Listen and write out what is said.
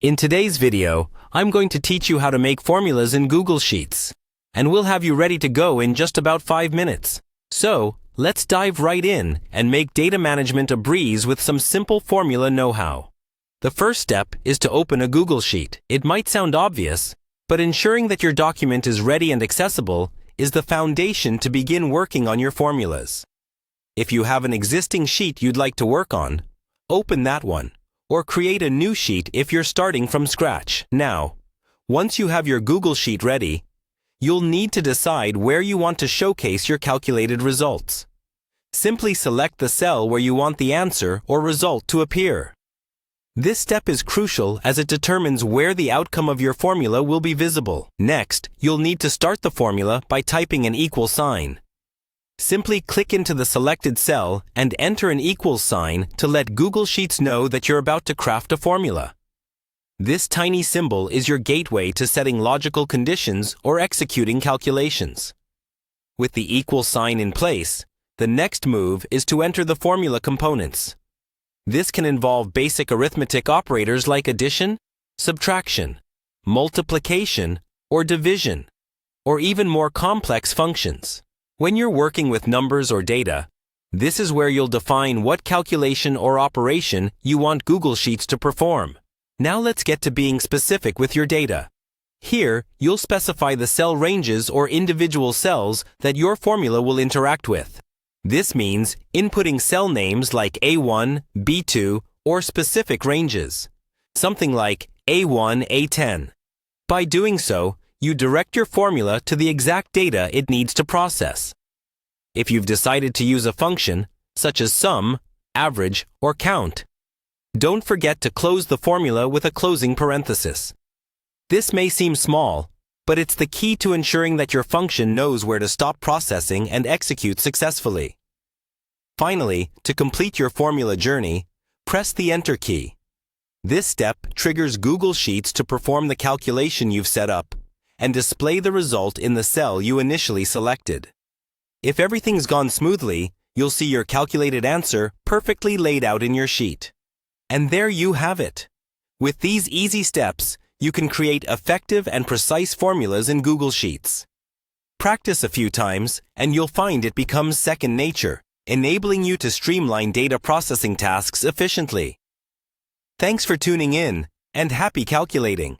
In today's video, I'm going to teach you how to make formulas in Google Sheets. And we'll have you ready to go in just about 5 minutes. So, let's dive right in and make data management a breeze with some simple formula know-how. The first step is to open a Google Sheet. It might sound obvious, but ensuring that your document is ready and accessible is the foundation to begin working on your formulas. If you have an existing sheet you'd like to work on, open that one, or create a new sheet if you're starting from scratch. Now, once you have your Google Sheet ready, you'll need to decide where you want to showcase your calculated results. Simply select the cell where you want the answer or result to appear. This step is crucial as it determines where the outcome of your formula will be visible. Next, you'll need to start the formula by typing an equal sign. Simply click into the selected cell and enter an equals sign to let Google Sheets know that you're about to craft a formula. This tiny symbol is your gateway to setting logical conditions or executing calculations. With the equal sign in place, the next move is to enter the formula components. This can involve basic arithmetic operators like addition, subtraction, multiplication, or division, or even more complex functions. When you're working with numbers or data, this is where you'll define what calculation or operation you want Google Sheets to perform. Now let's get to being specific with your data. Here, you'll specify the cell ranges or individual cells that your formula will interact with. This means inputting cell names like A1, B2, or specific ranges, something like A1, A10. By doing so, you direct your formula to the exact data it needs to process. If you've decided to use a function, such as sum, average, or count, don't forget to close the formula with a closing parenthesis. This may seem small, but it's the key to ensuring that your function knows where to stop processing and execute successfully. Finally, to complete your formula journey, press the Enter key. This step triggers Google Sheets to perform the calculation you've set up and display the result in the cell you initially selected. If everything's gone smoothly, you'll see your calculated answer perfectly laid out in your sheet. And there you have it. With these easy steps, you can create effective and precise formulas in Google Sheets. Practice a few times, and you'll find it becomes second nature, enabling you to streamline data processing tasks efficiently. Thanks for tuning in, and happy calculating!